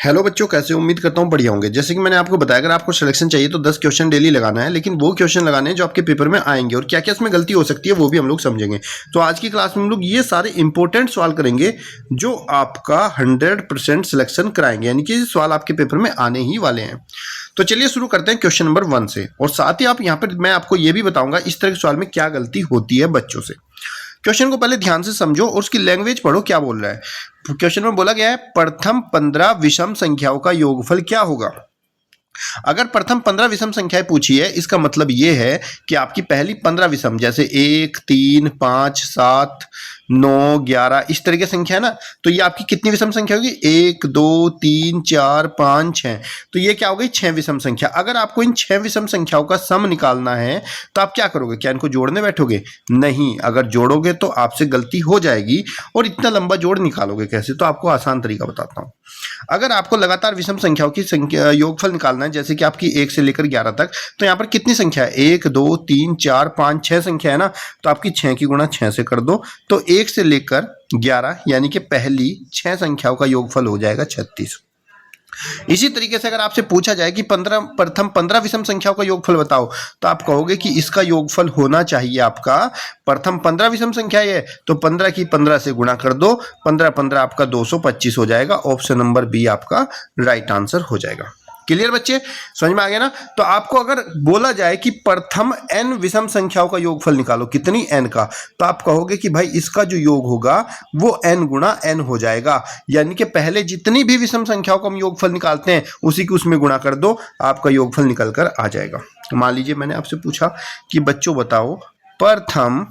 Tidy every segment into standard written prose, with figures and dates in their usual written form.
Hello बच्चों, कैसे उम्मीद करता हूँ बढ़िया होंगे। जैसे कि मैंने आपको बताया, अगर आपको सिलेक्शन चाहिए तो 10 क्वेश्चन डेली लगाना है, लेकिन वो क्वेश्चन लगाने हैं जो आपके पेपर में आएंगे और क्या क्या इसमें गलती हो सकती है वो भी हम लोग समझेंगे। तो आज की क्लास में हम लोग ये सारे इंपॉर्टेंट सवाल करेंगे जो आपका 100% सिलेक्शन कराएंगे, यानी कि सवाल आपके पेपर में आने ही वाले हैं। तो चलिए शुरू करते हैं क्वेश्चन नंबर 1 से। और साथ ही आप यहाँ पर मैं आपको ये भी बताऊंगा इस तरह के सवाल में क्या गलती होती है बच्चों से। क्वेश्चन को पहले ध्यान से समझो और उसकी लैंग्वेज पढ़ो, क्या बोल रहा है। क्वेश्चन में बोला गया है प्रथम 15 विषम संख्याओं का योगफल क्या होगा। अगर प्रथम 15 विषम संख्याएं पूछी है, इसका मतलब ये है कि आपकी पहली 15 विषम, जैसे 1, 3, 5, 7, 9, 11 इस तरह की संख्या है ना, तो ये आपकी कितनी विषम संख्या होगी? 1, 2, 3, 4, 5, 6। तो ये क्या हो गई? 6 विषम संख्या। अगर आपको इन 6 विषम संख्याओं का सम निकालना है तो आप क्या करोगे? क्या इनको जोड़ने बैठोगे? नहीं, अगर जोड़ोगे तो आपसे गलती हो जाएगी। और इतना लंबा जोड़ निकालोगे कैसे? तो आपको आसान तरीका बताता हूँ। अगर आपको लगातार विषम संख्याओं की योगफल निकालना है, जैसे कि आपकी 1 से लेकर 11 तक, तो यहाँ पर कितनी संख्या है? 1, 2, 3, 4, 5, 6 संख्या है ना, तो आपकी 6 की गुणा 6 से कर दो, तो 1 से लेकर 11 यानी कि पहली 6 संख्याओं का योगफल हो जाएगा 36। इसी तरीके से अगर आपसे पूछा जाए कि प्रथम 15 विषम संख्याओं का योगफल बताओ, तो आप कहोगे कि इसका योगफल होना चाहिए आपका, प्रथम 15 विषम संख्या है तो 15 की 15 से गुणा कर दो, 15 15 आपका 225 हो जाएगा। ऑप्शन नंबर बी आपका राइट आंसर हो जाएगा। क्लियर बच्चे, समझ में आ गया ना? तो आपको अगर बोला जाए कि प्रथम n विषम संख्याओं का योगफल निकालो, कितनी n का, तो आप कहोगे कि भाई इसका जो योग होगा वो n गुणा n हो जाएगा, यानी कि पहले जितनी भी विषम संख्याओं का हम योगफल निकालते हैं उसी की उसमें गुणा कर दो, आपका योगफल निकल कर आ जाएगा। मान लीजिए मैंने आपसे पूछा कि बच्चों बताओ प्रथम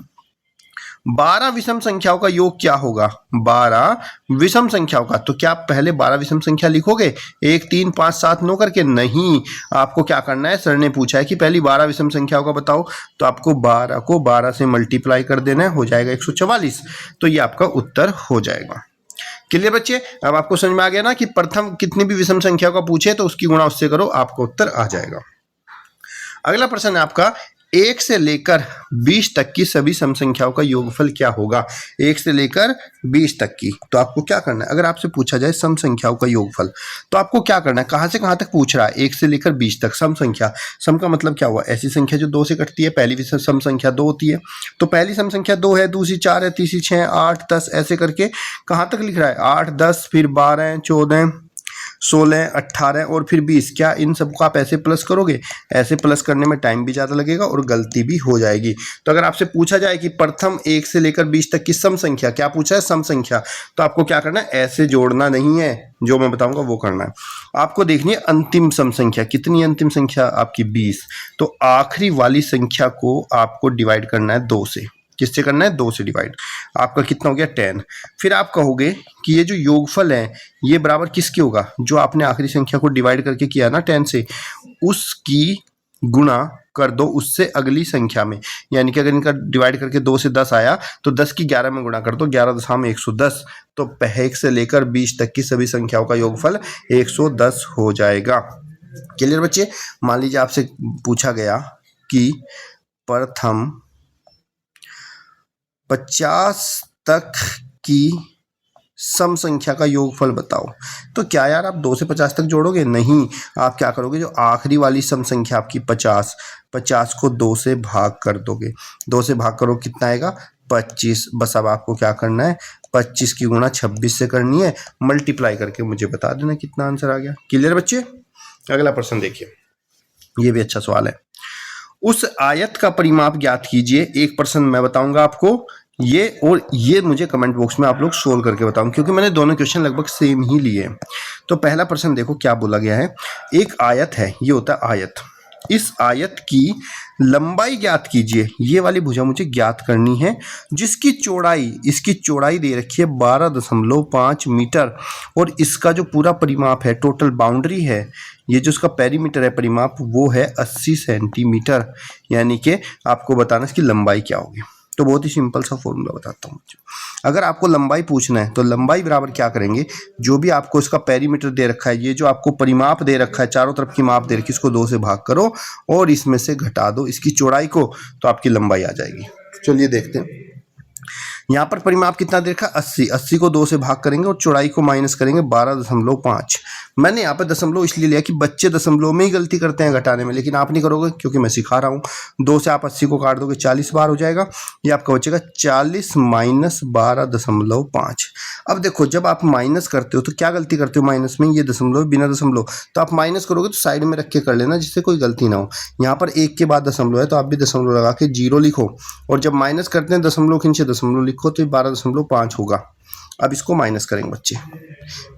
12 विषम संख्याओं का योग क्या होगा? 12 विषम संख्याओं का, तो क्या आप पहले 12 विषम संख्या लिखोगे 1, 3, 5, 7, 9 करके? नहीं, आपको क्या करना है, सर ने पूछा है कि पहली 12 विषम संख्याओं का बताओ, तो आपको 12 को 12 से मल्टीप्लाई कर देना है, हो जाएगा 144। तो ये आपका उत्तर हो जाएगा। क्लियर बच्चे, अब आपको समझ में आ गया ना कि प्रथम कितनी भी विषम संख्या का पूछे तो उसकी गुणा उससे करो, आपका उत्तर आ जाएगा। अगला प्रश्न है आपका 1 से लेकर 20 तक की सभी सम संख्याओं का योगफल क्या होगा? 1 से लेकर 20 तक की, तो आपको क्या करना है? अगर आपसे पूछा जाए सम संख्याओं का योगफल, तो आपको क्या करना है? कहां से कहां तक पूछ रहा है? 1 से लेकर 20 तक सम संख्या। सम का मतलब क्या हुआ? ऐसी संख्या जो 2 से कटती है। पहली सम संख्या 2 होती है, तो पहली सम संख्या 2 है, दूसरी 4 है, तीसरी 6, 8, 10 ऐसे करके कहां तक लिख रहा है? 8, 10, फिर 12, 14, 16, 18 और फिर 20। क्या इन सबको आप ऐसे प्लस करोगे? ऐसे प्लस करने में टाइम भी ज़्यादा लगेगा और गलती भी हो जाएगी। तो अगर आपसे पूछा जाए कि प्रथम 1 से लेकर 20 तक की सम संख्या, क्या पूछा है? सम संख्या, तो आपको क्या करना है? ऐसे जोड़ना नहीं है, जो मैं बताऊंगा वो करना है। आपको देखनी है अंतिम सम संख्या, कितनी अंतिम संख्या आपकी? 20। तो आखिरी वाली संख्या को आपको डिवाइड करना है 2 से। किससे करना है? 2 से डिवाइड। आपका कितना हो गया? 10। फिर आप कहोगे कि ये जो योगफल है ये बराबर किसके होगा? जो आपने आखिरी संख्या को डिवाइड करके किया ना 10 से, उसकी गुणा कर दो उससे अगली संख्या में। यानी कि अगर इनका डिवाइड करके 2 से 10 आया तो 10 की 11 में गुणा कर दो, 11 10 में 110। तो 1 से लेकर 20 तक की सभी संख्याओं का योगफल 110 हो जाएगा। क्लियर बच्चे? मान लीजिए आपसे पूछा गया कि प्रथम 50 तक की सम संख्या का योगफल बताओ, तो क्या यार आप 2 से 50 तक जोड़ोगे? नहीं, आप क्या करोगे? जो आखिरी वाली सम संख्या आपकी 50 को 2 से भाग कर दोगे। 2 से भाग करो, कितना आएगा? 25। बस अब आपको क्या करना है? 25 की गुणा 26 से करनी है, मल्टीप्लाई करके मुझे बता देना कितना आंसर आ गया। क्लियर बच्चे? अगला प्रश्न देखिए, ये भी अच्छा सवाल है। उस आयत का परिमाप ज्ञात कीजिए। एक प्रश्न मैं बताऊंगा आपको, ये और ये मुझे कमेंट बॉक्स में आप लोग सोल्व करके बताऊं, क्योंकि मैंने दोनों क्वेश्चन लगभग सेम ही लिए। तो पहला प्रश्न देखो क्या बोला गया है। एक आयत है, ये होता है आयत। इस आयत की लंबाई ज्ञात कीजिए। ये वाली भुजा मुझे ज्ञात करनी है, जिसकी चौड़ाई, इसकी चौड़ाई दे रखी है 12.5 मीटर, और इसका जो पूरा परिमाप है, टोटल बाउंड्री है, ये जो इसका पेरीमीटर है परिमाप, वो है 80 सेंटीमीटर। यानी कि आपको बताना इसकी लंबाई क्या होगी। तो बहुत ही सिंपल सा फॉर्मूला बताता हूँ। अगर आपको लंबाई पूछना है तो लंबाई बराबर क्या करेंगे? जो भी आपको इसका पेरीमीटर दे रखा है, ये जो आपको परिमाप दे रखा है, चारों तरफ की माप दे रखी है, इसको 2 से भाग करो और इसमें से घटा दो इसकी चौड़ाई को, तो आपकी लंबाई आ जाएगी। चलिए देखते हैं। यहाँ पर परिमाप कितना दे रखा है? 80। 80 को 2 से भाग करेंगे और चौड़ाई को माइनस करेंगे 12.5। मैंने यहाँ पे दशमलव इसलिए लिया कि बच्चे दशमलव में ही गलती करते हैं घटाने में, लेकिन आप नहीं करोगे क्योंकि मैं सिखा रहा हूँ। 2 से आप 80 को काट दोगे 40 बार हो जाएगा, ये आपका बचेगा 40 माइनस 12.5। अब देखो जब आप माइनस करते हो तो क्या गलती करते हो माइनस में, ये दशमलव बिना दशमलव, तो आप माइनस करोगे तो साइड में रख के कर लेना जिससे कोई गलती ना हो। यहाँ पर 1 के बाद दशमलव है तो आप भी दशमलव लगा के 0 लिखो, और जब माइनस करते हैं दशमलव के नीचे दशमलव लिखो तो 12.5 होगा। अब इसको माइनस करेंगे बच्चे,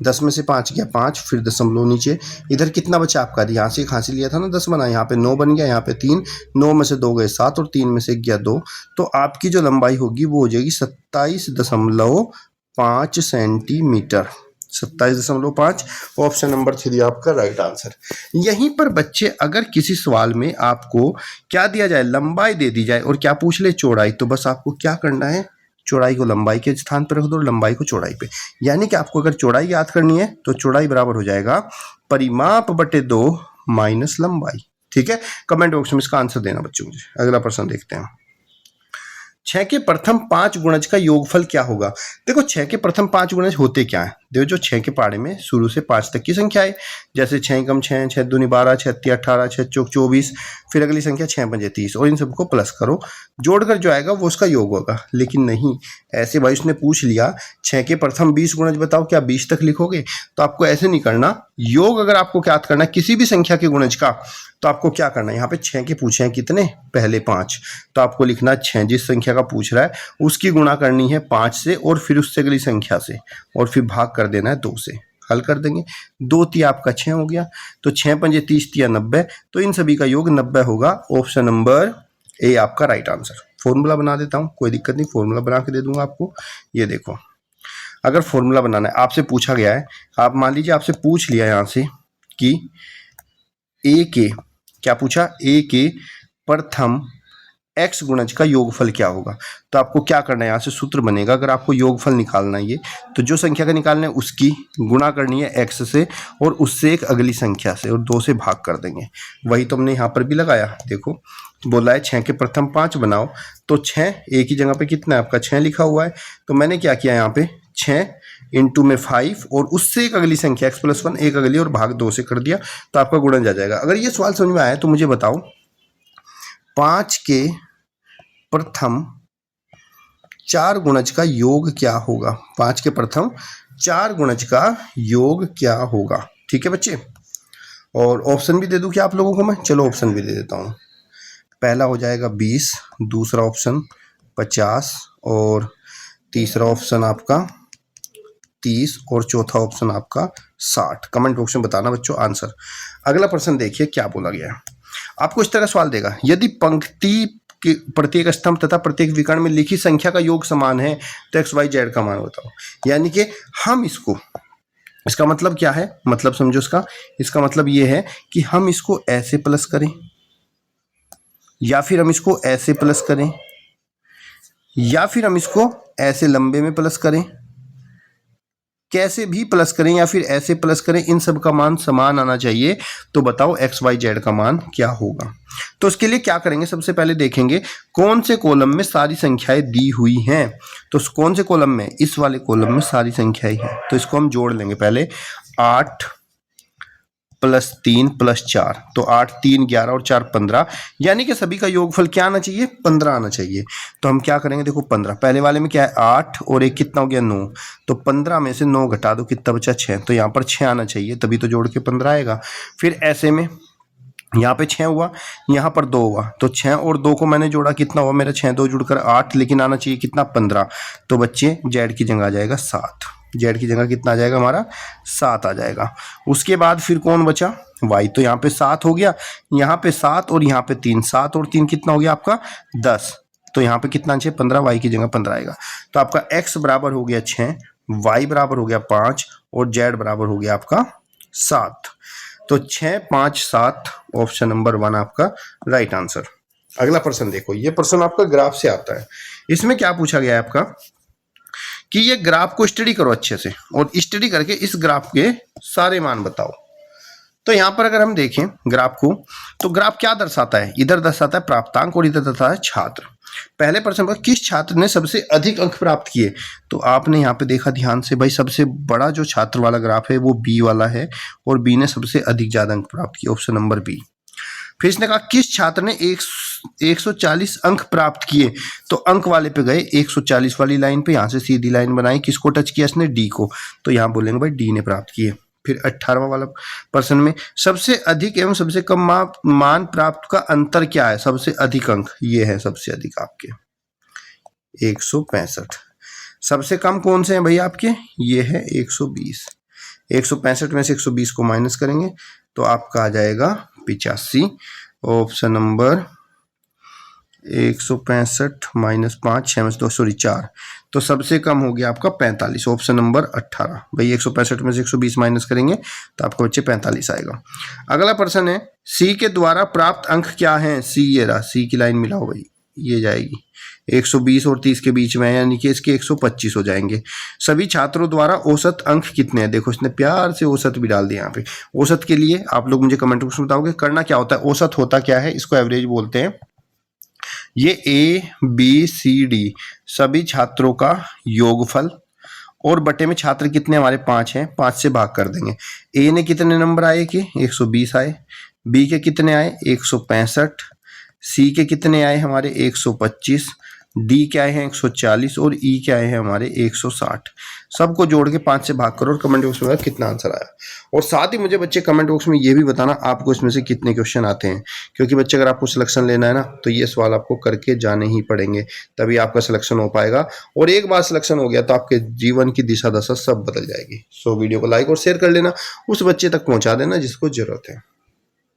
10 में से 5 गया 5, फिर दशमलव नीचे, इधर कितना बचा आपका, यहाँ से एक हासिल लिया था ना 10 बना, यहाँ पे 9 बन गया, यहाँ पे 3, 9 में से 2 गए 7 और 3 में से 1 गया 2, तो आपकी जो लंबाई होगी वो हो जाएगी 27.5 सेंटीमीटर। 27.5 ऑप्शन नंबर 3 आपका राइट आंसर। यहीं पर बच्चे अगर किसी सवाल में आपको क्या दिया जाए, लंबाई दे दी जाए और क्या पूछ ले, चौड़ाई, तो बस आपको क्या करना है, चौड़ाई को लंबाई के स्थान पर रख दो, लंबाई को चौड़ाई पे। यानी कि आपको अगर चौड़ाई याद करनी है तो चौड़ाई बराबर हो जाएगा परिमाप बटे 2 माइनस लंबाई। ठीक है, कमेंट बॉक्स में इसका आंसर देना बच्चों मुझे। अगला प्रश्न देखते हैं। 6 के प्रथम 5 गुणज का योगफल क्या होगा। देखो 6 के प्रथम 5 गुणज होते क्या है, देखो जो 6 के पहाड़े में शुरू से 5 तक की संख्या है, जैसे 6 कम 6, 6 दूनी 12, 6 तिया 18, 6 चौक 24, फिर अगली संख्या 6 पंजे 30, और इन सबको प्लस करो, जोड़कर जो आएगा वो उसका योग होगा। लेकिन नहीं, ऐसे भाई उसने पूछ लिया 6 के प्रथम 20 गुणज बताओ, क्या 20 तक लिखोगे, तो आपको ऐसे नहीं करना। योग अगर आपको क्या करना है किसी भी संख्या के गुणज का, तो आपको क्या करना है, यहाँ पे 6 के पूछे हैं कितने, पहले 5, तो आपको लिखना 6 जिस संख्या का पूछ रहा है उसकी गुणा करनी है 5 से, और फिर उससे अगली संख्या से, और फिर भाग कर देना है 2 से। हल कर देंगे, 2 तिया आपका 6 हो गया, तो 6 पंजे 30 तिया 90, तो इन सभी का योग 90 होगा। ऑप्शन नंबर ए आपका राइट आंसर। फॉर्मूला बना देता हूँ, कोई दिक्कत नहीं, फॉर्मूला बना के दे दूंगा आपको। ये देखो, अगर फॉर्मूला बनाना है, आपसे पूछा गया है, आप मान लीजिए आपसे पूछ लिया यहाँ से कि ए के, क्या पूछा, ए के प्रथम x गुणज का योगफल क्या होगा, तो आपको क्या करना है, यहाँ से सूत्र बनेगा। अगर आपको योगफल निकालना है ये, तो जो संख्या का निकालना है उसकी गुणा करनी है x से, और उससे एक अगली संख्या से, और 2 से भाग कर देंगे। वही तो हमने यहाँ पर भी लगाया, देखो बोला है 6 के प्रथम 5 बनाओ, तो 6 एक ही जगह पे कितना है आपका 6 लिखा हुआ है, तो मैंने क्या किया यहाँ पे 6 इंटू में 5, और उससे एक अगली संख्या x+1 एक अगली, और भाग 2 से कर दिया, तो आपका गुणज आ जाएगा। अगर ये सवाल समझ में आया तो मुझे बताओ 5 के प्रथम 4 गुणज का योग क्या होगा, 5 के प्रथम 4 गुणज का योग क्या होगा। ठीक है बच्चे, और ऑप्शन भी दे दूं क्या आप लोगों को मैं, चलो ऑप्शन भी दे देता हूं। पहला हो जाएगा 20, दूसरा ऑप्शन 50, और तीसरा ऑप्शन आपका 30, और चौथा ऑप्शन आपका 60। कमेंट बॉक्स में बताना बच्चों आंसर। अगला प्रश्न देखिए क्या बोला गया है। आपको इस तरह सवाल देगा, यदि पंक्ति कि प्रत्येक स्तंभ तथा प्रत्येक विकर्ण में लिखी संख्या का योग समान है तो एक्स वाई जेड का मान बताओ। यानी कि हम इसको, इसका मतलब क्या है, मतलब समझो इसका मतलब ये है कि हम इसको ऐसे प्लस करें, या फिर हम इसको ऐसे प्लस करें, या फिर हम इसको ऐसे लंबे में प्लस करें, कैसे भी प्लस करें या फिर ऐसे प्लस करें, इन सब का मान समान आना चाहिए। तो बताओ एक्स वाई जेड का मान क्या होगा। तो उसके लिए क्या करेंगे, सबसे पहले देखेंगे कौन से कॉलम में सारी संख्याएं दी हुई हैं। तो कौन से कॉलम में, इस वाले कॉलम में सारी संख्याएं हैं, तो इसको हम जोड़ लेंगे पहले। 8 + 3 + 4, तो 8 3 11 और 4 15, यानी कि सभी का योगफल क्या आना चाहिए, 15 आना चाहिए। तो हम क्या करेंगे, देखो 15, पहले वाले में क्या है 8 और एक कितना हो गया 9, तो 15 में से 9 घटा दो, कितना बचा 6, तो यहाँ पर 6 आना चाहिए, तभी तो जोड़ के 15 आएगा। फिर ऐसे में यहाँ पे 6 हुआ, यहाँ पर 2 हुआ, तो 6 और 2 को मैंने जोड़ा, कितना हुआ मेरा 6 2 जुड़कर 8, लेकिन आना चाहिए कितना 15, तो बच्चे जेड की जगह आ जाएगा 7, जेड की जगह कितना आ जाएगा हमारा 7 आ जाएगा। उसके बाद फिर कौन बचा, वाई, तो यहाँ पे 7 हो गया, यहाँ पे 7 और यहाँ पे 3, 7 और 3 कितना हो गया आपका 10, तो यहाँ पे कितना चाहिए 15, वाई की जगह 15 आएगा। तो आपका एक्स बराबर हो गया 6, वाई बराबर हो गया 5, और जेड बराबर हो गया आपका 7। तो 6 5 7 ऑप्शन नंबर 1 आपका राइट आंसर। अगला प्रश्न देखो, ये प्रश्न आपका ग्राफ से आता है। इसमें क्या पूछा गया है आपका कि ये ग्राफ को स्टडी करो अच्छे से, और स्टडी करके इस ग्राफ के सारे मान बताओ। तो यहां पर अगर हम देखें ग्राफ को, तो ग्राफ क्या दर्शाता है, इधर दर्शाता है प्राप्तांक और इधर दर्शाता है छात्र। पहले प्रश्न पर किस छात्र ने सबसे अधिक अंक प्राप्त किए, तो आपने यहाँ पे देखा ध्यान से भाई, सबसे बड़ा जो छात्र वाला ग्राफ है वो बी वाला है और बी ने सबसे अधिक ज्यादा अंक प्राप्त किए, ऑप्शन नंबर बी। फिर इसने कहा किस छात्र ने 140 अंक प्राप्त किए, तो अंक वाले पे गए 140 वाली लाइन पे, यहां से सीधी लाइन बनाई, किसको टच किया इसने, डी को, तो यहां बोलेंगे भाई डी ने प्राप्त किए। फिर 18वां वाला प्रश्न में सबसे अधिक एवं सबसे कम मान प्राप्त का अंतर क्या है, सबसे अधिक अंक ये है, सबसे अधिक आपके 165, सबसे कम कौन से हैं भाई आपके, ये है 120, 165 में से 120 को माइनस करेंगे तो आपका आ जाएगा 85, ऑप्शन नंबर 165 माइनस 5 6 में 2 सॉरी 4, तो सबसे कम हो गया आपका 45, ऑप्शन नंबर 18। भाई 165 में से 120 माइनस करेंगे तो आपका बच्चे 45 आएगा। अगला प्रश्न है सी के द्वारा प्राप्त अंक क्या है, सी ये रहा, सी की लाइन मिलाओ भाई, ये जाएगी 120 और 30 के बीच में, यानी कि इसके 125 हो जाएंगे। सभी छात्रों द्वारा औसत अंक कितने हैं, देखो इसने प्यार से औसत भी डाल दिया यहाँ पे। औसत के लिए आप लोग मुझे कमेंट बॉक्स में बताओगे करना क्या होता है, औसत होता क्या है, इसको एवरेज बोलते हैं। ये ए बी सी डी सभी छात्रों का योगफल, और बटे में छात्र कितने हमारे 5 हैं, 5 से भाग कर देंगे। ए ने कितने नंबर आए कि 120 आए, बी के कितने आए 165, सी के कितने आए हमारे 125, डी के आए हैं 140 और ई के आए हैं हमारे 160। सबको जोड़ के 5 से भाग करो और कमेंट बॉक्स में कितना आंसर आया। और साथ ही मुझे बच्चे कमेंट बॉक्स में ये भी बताना आपको इसमें से कितने क्वेश्चन आते हैं, क्योंकि बच्चे अगर आपको सिलेक्शन लेना है ना तो ये सवाल आपको करके जाने ही पड़ेंगे, तभी आपका सिलेक्शन हो पाएगा। और एक बार सिलेक्शन हो गया तो आपके जीवन की दिशा दशा सब बदल जाएगी। सो वीडियो को लाइक और शेयर कर लेना, उस बच्चे तक पहुंचा देना जिसको जरूरत है।